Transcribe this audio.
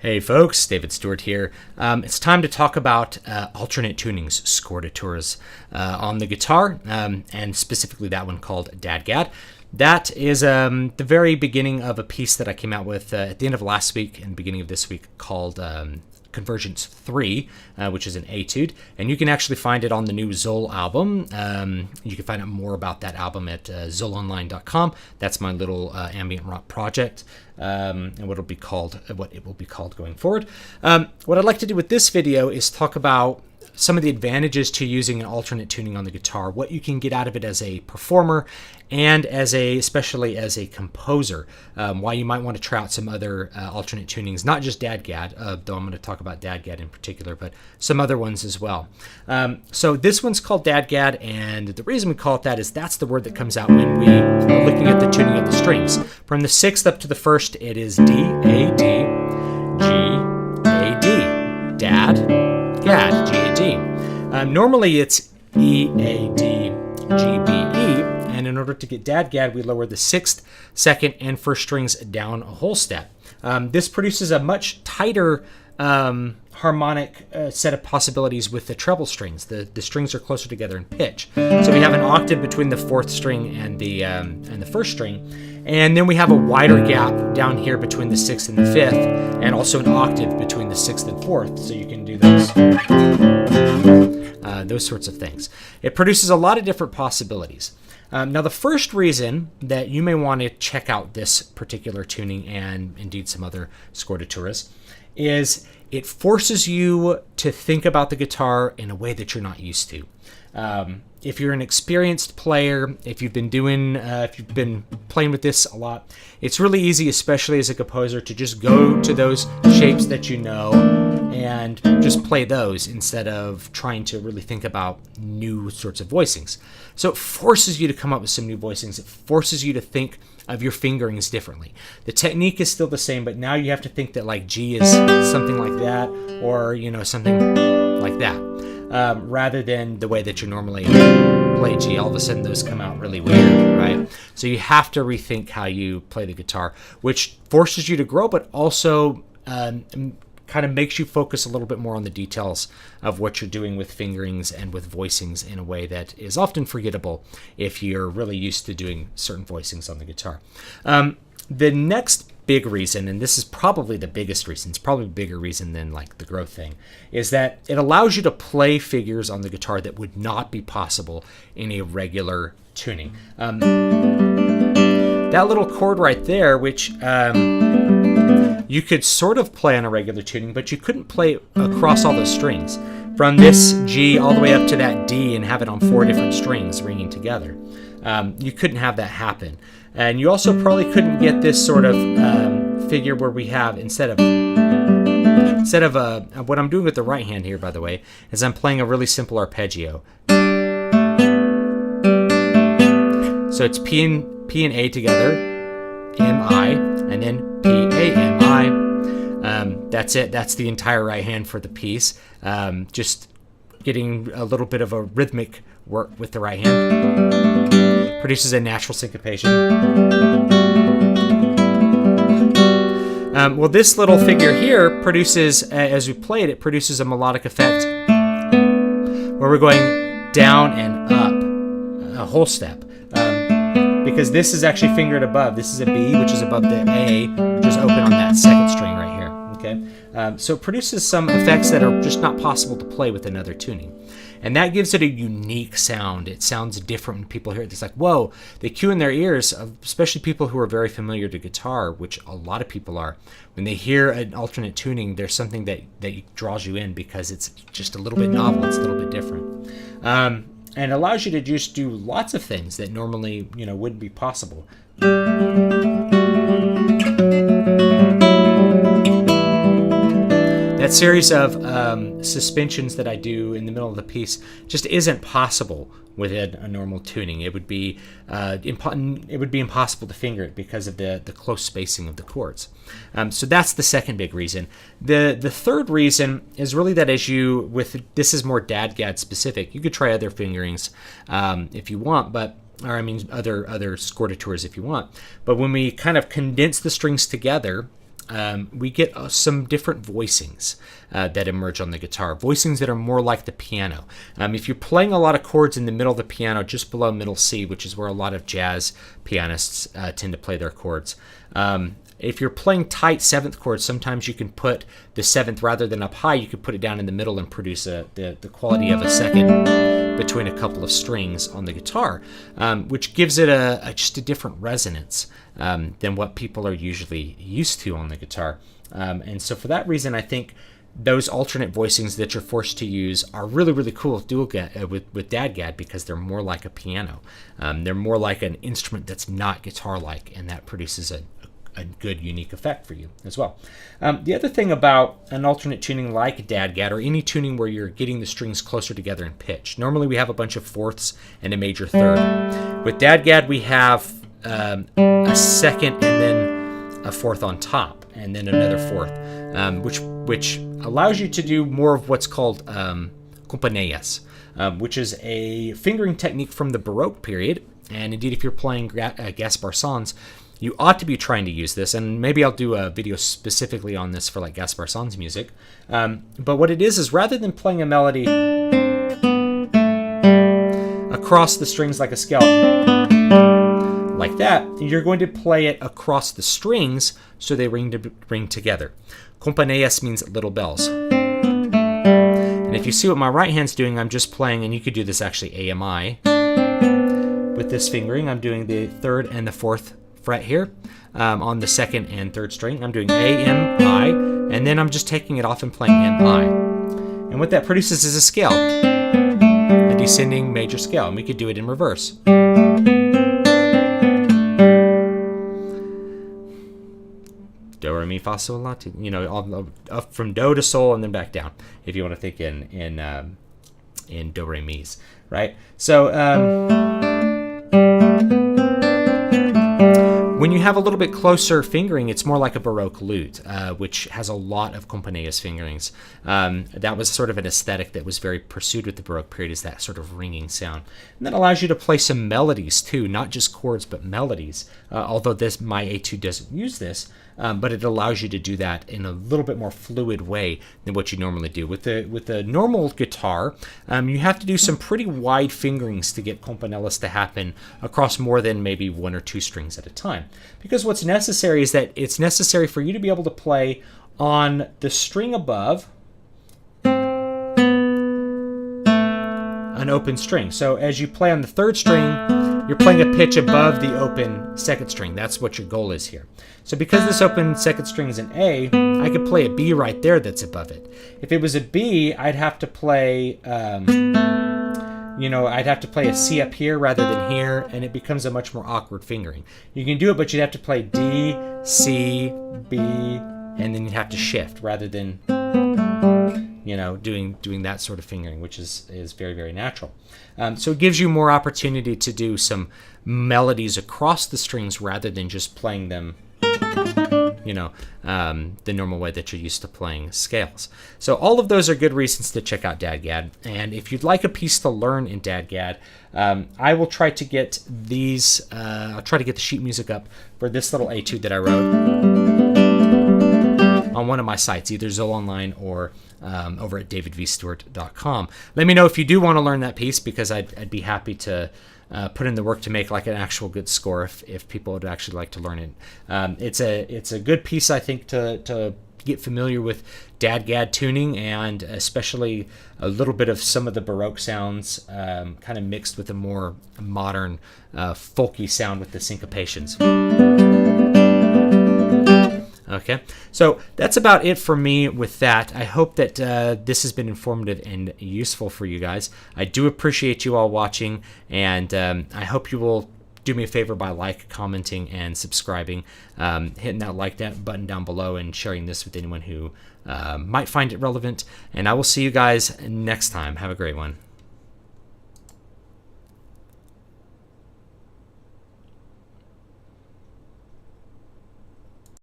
Hey folks, David Stewart here. It's time to talk about alternate tunings, Scordaturas, on the guitar, and specifically that one called Dadgad. That is the very beginning of a piece that I came out with at the end of last week and beginning of this week called Convergence 3, which is an etude, and you can actually find it on the new Zoll album. You can find out more about that album at zollonline.com. That's my little ambient rock project, and what it will be called going forward. What I'd like to do with this video is talk about some of the advantages to using an alternate tuning on the guitar, what you can get out of it as a performer and especially as a composer, why you might want to try out some other alternate tunings, not just Dadgad, though I'm going to talk about Dadgad in particular, but some other ones as well. So this one's called Dadgad, and the reason we call it that is that's the word that comes out when we are looking at the tuning of the strings. From the 6th up to the 1st, it is D, A, D, G, A, D, Dad, Gad, G, A, D. Normally it's E, A, D, G, B, E, and in order to get Dadgad, we lower the 6th, 2nd, and 1st strings down a whole step. This produces a much tighter harmonic set of possibilities with the treble strings. The strings are closer together in pitch. So we have an octave between the 4th string and the 1st string, and then we have a wider gap down here between the 6th and the 5th, and also an octave between the 6th and 4th. So you can do those sorts of things. It produces a lot of different possibilities. Now, the first reason that you may want to check out this particular tuning, and indeed some other Scordaturas, is it forces you to think about the guitar in a way that you're not used to. If you're an experienced player, if you've been playing with this a lot, it's really easy, especially as a composer, to just go to those shapes that you know and just play those instead of trying to really think about new sorts of voicings. So it forces you to come up with some new voicings. It forces you to think of your fingerings differently. The technique is still the same, but now you have to think that like G is something like that, or something like that. Rather than the way that you normally play G. All of a sudden those come out really weird, right? So you have to rethink how you play the guitar, which forces you to grow, but also kind of makes you focus a little bit more on the details of what you're doing with fingerings and with voicings in a way that is often forgettable if you're really used to doing certain voicings on the guitar. The next big reason, and this is probably the biggest reason, it's probably a bigger reason than like the growth thing, is that it allows you to play figures on the guitar that would not be possible in a regular tuning. That little chord right there, which you could sort of play on a regular tuning, but you couldn't play across all those strings. From this G all the way up to that D and have it on 4 different strings ringing together. You couldn't have that happen. And you also probably couldn't get this sort of figure where we have, instead of what I'm doing with the right hand here, by the way, is I'm playing a really simple arpeggio. So it's P and A together, M, I, and then P, A, M, I. That's it. That's the entire right hand for the piece. Just getting a little bit of a rhythmic work with the right hand. Produces a natural syncopation. Well, this little figure here produces, as we play it, it produces a melodic effect where we're going down and up a whole step. Because this is actually fingered above. This is a B, which is above the A, which is open on that 2nd string right here. Okay, so it produces some effects that are just not possible to play with another tuning. And that gives it a unique sound. It sounds different when people hear it. It's like, whoa, they cue in their ears, especially people who are very familiar to guitar, which a lot of people are. When they hear an alternate tuning, there's something that draws you in because it's just a little bit novel. It's a little bit different. And allows you to just do lots of things that normally, wouldn't be possible. That series of suspensions that I do in the middle of the piece just isn't possible with a normal tuning. It would be impossible to finger it because of the close spacing of the chords. So that's the second big reason. The third reason is really that this is more Dadgad specific. You could try other fingerings if you want, other Scordaturas if you want. But when we kind of condense the strings together, we get some different voicings that emerge on the guitar. Voicings that are more like the piano. If you're playing a lot of chords in the middle of the piano, just below middle C, which is where a lot of jazz pianists tend to play their chords, if you're playing tight seventh chords, sometimes you can put the seventh, rather than up high, you could put it down in the middle and produce the quality of a second between a couple of strings on the guitar, which gives it just a different resonance than what people are usually used to on the guitar. And so for that reason, I think those alternate voicings that you're forced to use are really, really cool with Dadgad, because they're more like a piano. They're more like an instrument that's not guitar-like, and that produces a good, unique effect for you as well. The other thing about an alternate tuning like Dadgad, or any tuning where you're getting the strings closer together in pitch, normally we have a bunch of fourths and a major third. With Dadgad, we have a second and then a fourth on top, and then another fourth, which allows you to do more of what's called compañías, which is a fingering technique from the Baroque period. And indeed, if you're playing Gaspar Sanz, you ought to be trying to use this, and maybe I'll do a video specifically on this for like Gaspar Sanz music. But what it is rather than playing a melody across the strings like a scale, like that, you're going to play it across the strings so they ring together. Compañías means little bells. And if you see what my right hand's doing, I'm just playing, and you could do this actually AMI. With this fingering, I'm doing the third and the fourth fret here on the second and third string. I'm doing A, M, I, and then I'm just taking it off and playing M, I. And what that produces is a scale, a descending major scale, and we could do it in reverse. Do, re, mi, fa, sol, la, ti, up from do to sol and then back down, if you want to think in do, re, mi's, right? So, when you have a little bit closer fingering, it's more like a Baroque lute, which has a lot of compañías fingerings. That was sort of an aesthetic that was very pursued with the Baroque period, is that sort of ringing sound. And that allows you to play some melodies too, not just chords, but melodies. Although my etude doesn't use this, but it allows you to do that in a little bit more fluid way than what you normally do. With the normal guitar, you have to do some pretty wide fingerings to get compañías to happen across more than maybe one or two strings at a time. Because what's necessary is that it's necessary for you to be able to play on the string above an open string. So as you play on the third string, you're playing a pitch above the open second string. That's what your goal is here. So because this open second string is an A, I could play a B right there that's above it. If it was a B, I'd have to play, I'd have to play a C up here rather than here, and it becomes a much more awkward fingering. You can do it, but you'd have to play D, C, B, and then you'd have to shift rather than doing that sort of fingering, which is very, very natural. So it gives you more opportunity to do some melodies across the strings rather than just playing them, the normal way that you're used to playing scales. So all of those are good reasons to check out Dadgad. And if you'd like a piece to learn in Dadgad, I will try to get these. I'll try to get the sheet music up for this little etude that I wrote on one of my sites, either Zoll Online or over at davidvstewart.com. Let me know if you do want to learn that piece, because I'd be happy to put in the work to make like an actual good score if people would actually like to learn it. It's a good piece, I think, to get familiar with Dadgad tuning, and especially a little bit of some of the Baroque sounds kind of mixed with a more modern folky sound with the syncopations. Okay, so that's about it for me with that. I hope that this has been informative and useful for you guys. I do appreciate you all watching, and I hope you will do me a favor by commenting, and subscribing, hitting that button down below, and sharing this with anyone who might find it relevant. And I will see you guys next time. Have a great one.